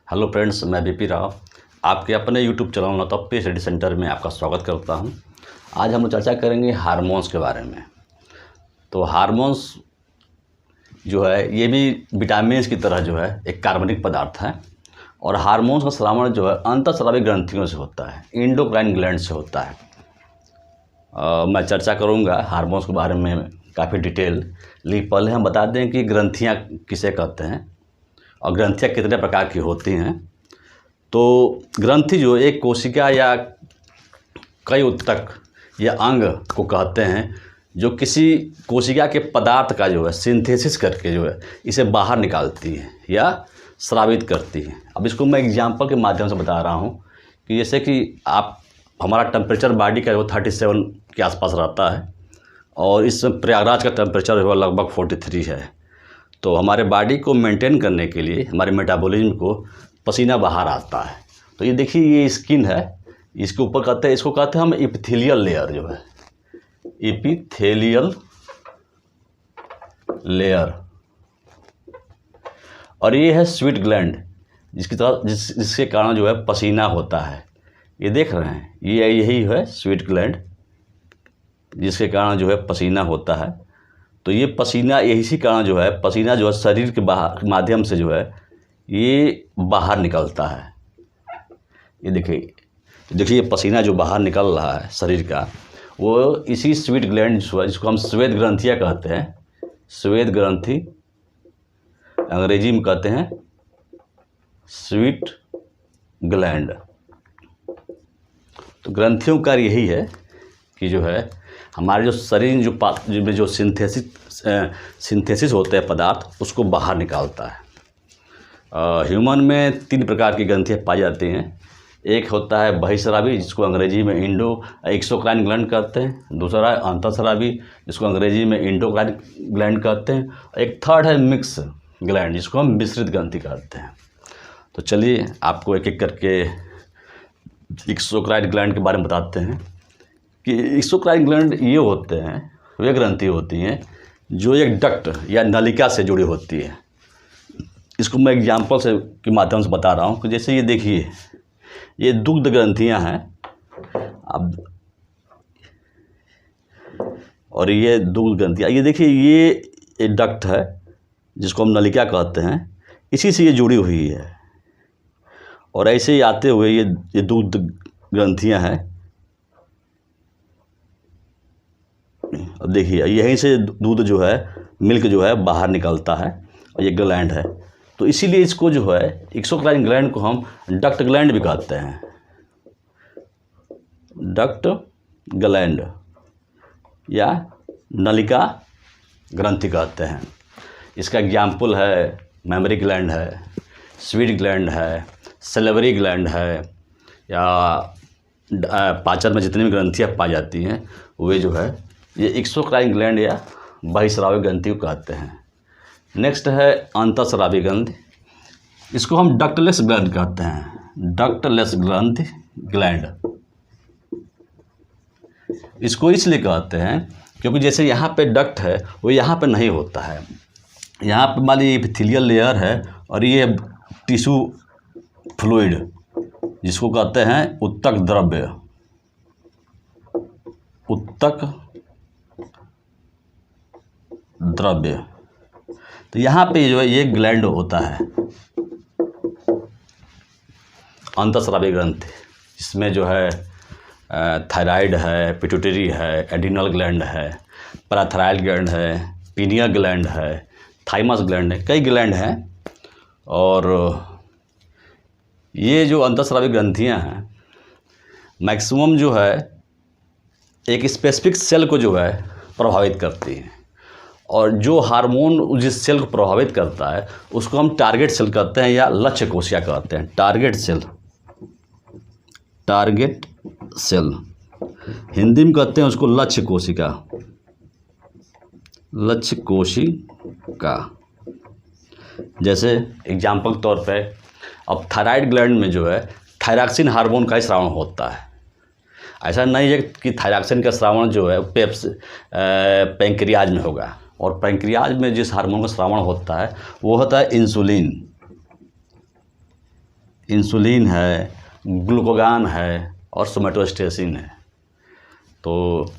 Hello friends, मैं BP Rao आपके अपने यूट्यूब चैनल नतप्पी स्टडी सेंटर में आपका स्वागत करता हूं। आज हम लोग चर्चा करेंगे हार्मोन्स के बारे में। तो हार्मोन्स जो है ये भी विटामिन्स की तरह जो है एक कार्बनिक पदार्थ है और हार्मोन्स का स्रावण जो है अंतःस्रावी ग्रंथियों से होता है, एंडोक्राइन ग्लैंड से होता है। मैं चर्चा करूँगा हार्मोन्स के बारे में काफ़ी डिटेल। लेकिन पहले हम बता दें कि ग्रंथियाँ किसे कहते हैं और ग्रंथियाँ कितने प्रकार की होती हैं। तो ग्रंथि जो एक कोशिका या कई उत्तक या अंग को कहते हैं जो किसी कोशिका के पदार्थ का जो है सिंथेसिस करके जो है इसे बाहर निकालती है या स्रावित करती है। अब इसको मैं एग्जांपल के माध्यम से बता रहा हूँ कि जैसे कि हमारा टेम्परेचर बॉडी का जो 37 के आसपास रहता है और इस प्रयागराज का टेम्परेचर जो लगभग 43 है। तो हमारे बॉडी को मेंटेन करने के लिए हमारे मेटाबॉलिज्म को पसीना बाहर आता है। तो ये देखिए, ये स्किन है, इसके ऊपर कहते हैं, इसको कहते हैं हम एपिथेलियल लेयर, जो है एपिथेलियल लेयर। और ये है स्वीट ग्लैंड जिसके कारण जो है पसीना होता है। ये देख रहे हैं, ये यही है स्वीट ग्लैंड जिसके कारण जो है पसीना होता है। तो ये पसीना इसी कारण जो है पसीना जो है शरीर के माध्यम से जो है ये बाहर निकलता है। ये देखिए ये पसीना जो बाहर निकल रहा है शरीर का, वो इसी स्वेट ग्लैंड जिसको हम श्वेत ग्रंथियाँ कहते हैं, श्वेत ग्रंथि अंग्रेजी में कहते हैं स्वीट ग्लैंड। तो ग्रंथियों का यही है कि जो है हमारे जो शरीर में जो सिंथेसिस होते हैं पदार्थ, उसको बाहर निकालता है। ह्यूमन में 3 प्रकार की ग्रंथियाँ पाई जाती हैं। एक होता है बहिस्रावी जिसको अंग्रेजी में एक्सोक्राइन ग्लैंड कहते हैं। दूसरा है अंतःस्रावी जिसको अंग्रेजी में एंडोक्राइन ग्लैंड कहते हैं। एक थर्ड है मिक्स ग्लैंड जिसको हम मिश्रित ग्रंथि कहते हैं। तो चलिए आपको एक एक करके एक्सोक्राइन ग्लैंड के बारे में बताते हैं कि एक्सोक्राइन ग्लैंड ये होते हैं, वे ग्रंथि होती हैं जो एक डक्ट या नलिका से जुड़ी होती है। इसको मैं एग्जाम्पल के माध्यम से बता रहा हूँ कि जैसे ये देखिए, ये दुग्ध ग्रंथियाँ हैं अब, और ये दुग्ध ग्रंथियाँ, ये देखिए ये डक्ट है जिसको हम नलिका कहते हैं, इसी से ये जुड़ी हुई है। और ऐसे ही आते हुए ये दुग्ध ग्रंथियाँ हैं। अब देखिए यहीं से दूध जो है, मिल्क जो है बाहर निकलता है और ये ग्लैंड है। तो इसीलिए इसको जो है एक्सोक्राइन ग्लैंड को हम डक्ट ग्लैंड भी कहते हैं, डक्ट ग्लैंड या नलिका ग्रंथि कहते हैं। इसका एग्जाम्पल है मेमरी ग्लैंड है, स्वीट ग्लैंड है, सैलिवरी ग्लैंड है, या पाचन में जितनी भी ग्रंथियाँ पाई जाती हैं वे जो है ये एक्सोक्राइन ग्लैंड या बहिस्रावी ग्रंथि को कहते हैं। नेक्स्ट है अंतःस्रावी ग्रंथि, इसको हम डक्टलेस ग्लैंड कहते हैं, डक्टलेस ग्लैंड। इसको इसलिए कहते हैं क्योंकि जैसे यहाँ पे डक्ट है वो यहाँ पे नहीं होता है। यहाँ पे मान लीजिए एपिथेलियल लेयर है और ये टिश्यू फ्लूइड जिसको कहते हैं उत्तक द्रव्य, उत्तक द्रव्य। तो यहाँ पे जो है ये ग्लैंड होता है अंतःस्रावी ग्रंथि, जिसमें जो है थायराइड है, पिट्यूटरी है, एड्रिनल ग्लैंड है, पैराथायरॉइड ग्लैंड है, पीनियल ग्लैंड है, थाइमस ग्लैंड है, कई ग्लैंड हैं। और ये जो अंतःस्रावी ग्रंथियाँ हैं मैक्सिमम जो है एक स्पेसिफिक सेल को जो है प्रभावित करती हैं। और जो हार्मोन जिस सेल को प्रभावित करता है उसको हम टारगेट सेल कहते हैं या लक्ष्य कोशिका कहते हैं, target cell, target cell. Hindi में कहते हैं उसको लक्ष्य कोशिका, लक्ष्य कोशिका। जैसे एग्जाम्पल के तौर पे अब थायराइड ग्लैंड में जो है थायरॉक्सिन हार्मोन का स्रावण होता है। ऐसा नहीं है कि थायरॉक्सिन का स्रावण जो है पैंक्रियाज में होगा, और पैंक्रियाज में जिस हार्मोन का स्रावण होता है वो होता है इंसुलिन। इंसुलिन है, ग्लूकागॉन है और सोमेटोस्टेसिन है। तो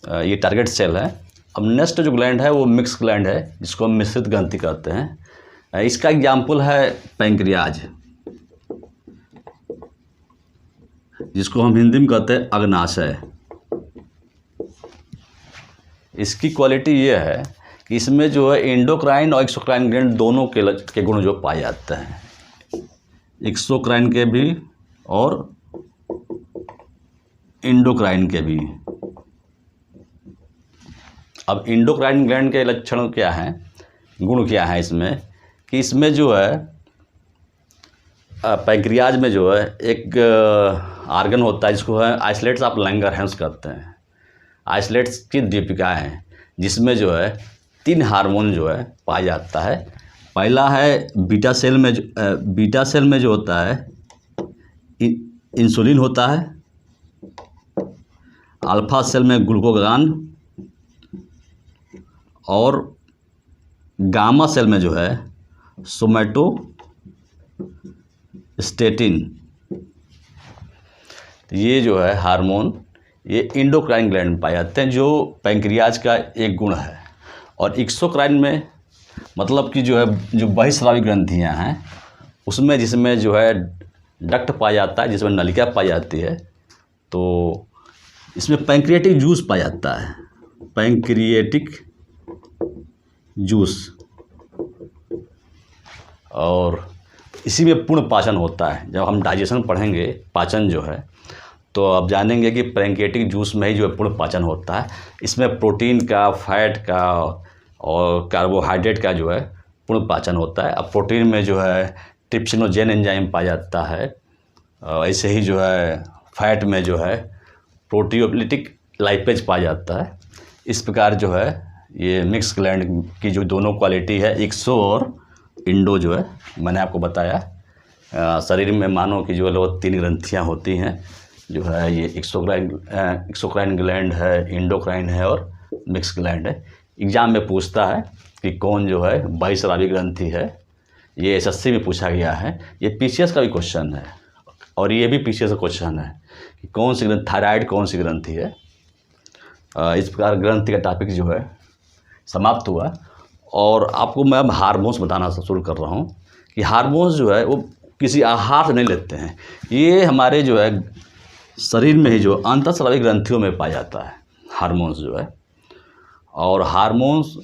ये टारगेट सेल है। अब नेक्स्ट जो ग्लैंड है वो मिक्स ग्लैंड है, जिसको हम मिश्रित ग्रंथि कहते हैं। इसका एग्जाम्पल है पैंक्रियाज, जिसको हम हिंदी में कहते हैं अग्नाशय। इसकी क्वालिटी ये है कि इसमें जो है एंडोक्राइन और एक्सोक्राइन ग्लैंड दोनों के गुण जो पाए जाते हैं, एक्सोक्राइन के भी और एंडोक्राइन के भी। अब एंडोक्राइन ग्लैंड के लक्षण क्या हैं, गुण क्या हैं इसमें, कि इसमें जो है पैंक्रियाज में जो है एक आर्गन होता है जिसको है आइसोलेट्स ऑफ लैंगरहैंस कहते हैं। आइसोलेट्स की दीपिका है, जिसमें जो है 3 हार्मोन जो है पाया जाता है। पहला है बीटा सेल में जो होता है इंसुलिन होता है। अल्फा सेल में ग्लूकागॉन और गामा सेल में जो है सोमेटोस्टेटिन। ये जो है हार्मोन ये एंडोक्राइन ग्लैंड में पाए जाते हैं, जो पैंक्रियाज का एक गुण है। और एक्सोक्राइन में मतलब कि जो है जो बहिस्रावी ग्रंथियां हैं उसमें, जिसमें जो है डक्ट पाया जाता है, जिसमें नलिका पाई जाती है, तो इसमें पैंक्रियाटिक जूस पाया जाता है। पैंक्रियाटिक जूस, और इसी में पूर्ण पाचन होता है। जब हम डाइजेशन पढ़ेंगे, पाचन जो है, तो आप जानेंगे कि पैंक्रियाटिक जूस में ही जो है पूर्ण पाचन होता है। इसमें प्रोटीन का, फैट का और कार्बोहाइड्रेट का जो है पूर्ण पाचन होता है। अब प्रोटीन में जो है ट्रिप्सिनोजेन एंजाइम पाया जाता है, ऐसे ही जो है फैट में जो है प्रोटियोलिटिक लाइपेज पाया जाता है। इस प्रकार जो है ये मिक्स ग्लैंड की जो दोनों क्वालिटी है, एक्सो और इंडो, जो है मैंने आपको बताया। शरीर में मानो कि जो है 3 ग्रंथियाँ होती हैं, जो है ये एक्सोक्राइन ग्लैंड है, एंडोक्राइन है और मिक्स ग्लैंड है। एग्जाम में पूछता है कि कौन जो है बहिस्रावी ग्रंथि है। ये एसएससी में पूछा गया है। ये पीसीएस का भी क्वेश्चन है, और ये भी पीसीएस का क्वेश्चन है कि कौन सी ग्रंथि, थायराइड कौन सी ग्रंथि है। इस प्रकार ग्रंथि का टॉपिक जो है समाप्त हुआ। और आपको मैं अब हार्मोन्स बताना शुरू कर रहा हूँ कि हार्मोन्स जो है वो किसी आहार से नहीं लेते हैं। ये हमारे जो है शरीर में ही जो अंतःस्रावी ग्रंथियों में पाया जाता है हार्मोन्स जो है। और हार्मोन्स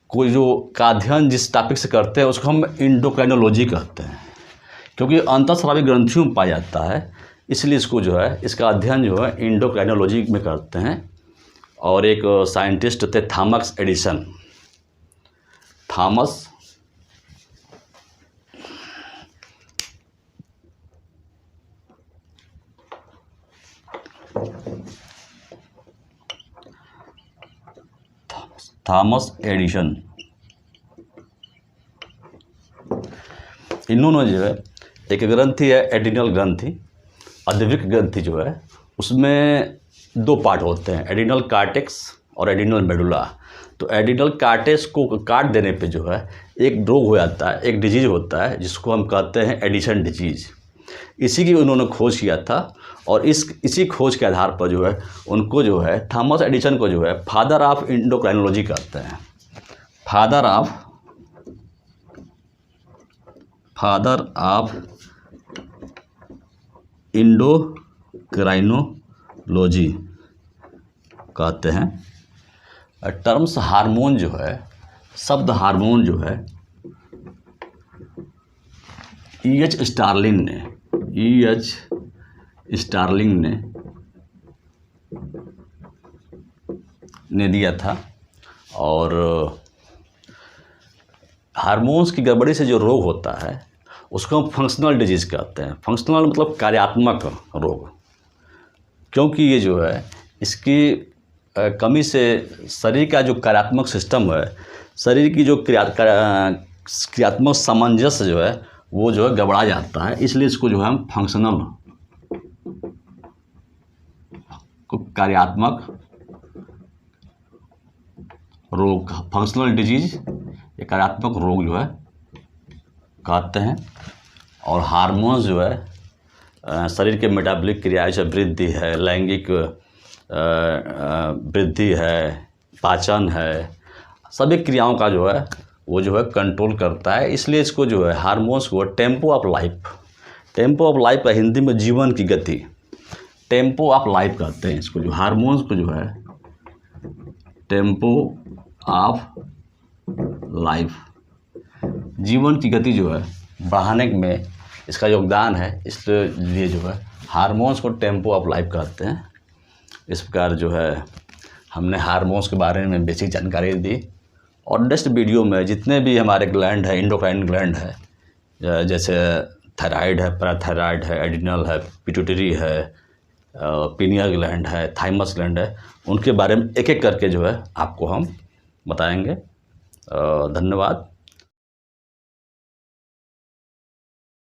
को जो का अध्ययन जिस टॉपिक से करते हैं उसको हम एंडोक्राइनोलॉजी कहते हैं, क्योंकि अंतःस्रावी ग्रंथियों में पाया जाता है, इसलिए इसको जो है इसका अध्ययन जो है एंडोक्राइनोलॉजी में करते हैं। और एक साइंटिस्ट थे थॉमस एडिसन। थॉमस एडिसन, इन्होंने जो है एक ग्रंथि है एडिनल ग्रंथि, अद्विक ग्रंथि जो है, उसमें 2 पार्ट होते हैं, एडिनल कार्टेक्स और एडिनल मेडुला। तो एडिनल कार्टेक्स को काट देने पे जो है एक रोग हो जाता है, एक डिजीज होता है, जिसको हम कहते हैं एडिशन डिजीज। इसी की उन्होंने खोज किया था, और इसी खोज के आधार पर जो है उनको जो है थॉमस एडिसन को जो है फादर ऑफ एंडोक्राइनोलॉजी कहते हैं। फादर ऑफ एंडोक्राइनोलॉजी कहते हैं। टर्म्स हार्मोन जो है, शब्द हार्मोन जो है E.H. स्टार्लिंग ने दिया था। और हार्मोन्स की गड़बड़ी से जो रोग होता है उसको हम फंक्शनल डिजीज़ कहते हैं। फंक्शनल मतलब कार्यात्मक रोग, क्योंकि ये जो है इसकी कमी से शरीर का जो कार्यात्मक सिस्टम है, शरीर की जो क्रियात्मक सामंजस्य जो है वो जो है गड़बड़ा जाता है। इसलिए इसको जो है हम फंक्शनल कार्यात्मक रोग, फंक्शनल डिजीज या कार्यात्मक रोग जो है कहते हैं। और हार्मोन्स जो है शरीर के मेटाबॉलिक क्रियाएं से वृद्धि है, लैंगिक वृद्धि है, पाचन है, सभी क्रियाओं का जो है वो जो है कंट्रोल करता है। इसलिए इसको जो है हार्मोन्स को टेम्पो ऑफ लाइफ हिंदी में जीवन की गति, टेम्पो ऑफ लाइफ कहते हैं इसको। जो हार्मोन्स को जो है टेम्पो ऑफ लाइफ, जीवन की गति जो है बढ़ाने में इसका योगदान है। इसलिए जो है हार्मोन्स को टेम्पो ऑफ लाइफ कहते हैं। इस प्रकार जो है हमने हार्मोन्स के बारे में बेसिक जानकारी दी, और नेक्स्ट वीडियो में जितने भी हमारे ग्लैंड है, एंडोक्राइन ग्लैंड है, जैसे थायराइड है, पैराथायराइड है, एड्रिनल है, पिट्यूटरी है, पीनियल ग्लैंड है, थाइमस ग्लैंड है, उनके बारे में एक एक करके जो है आपको हम बताएंगे। धन्यवाद।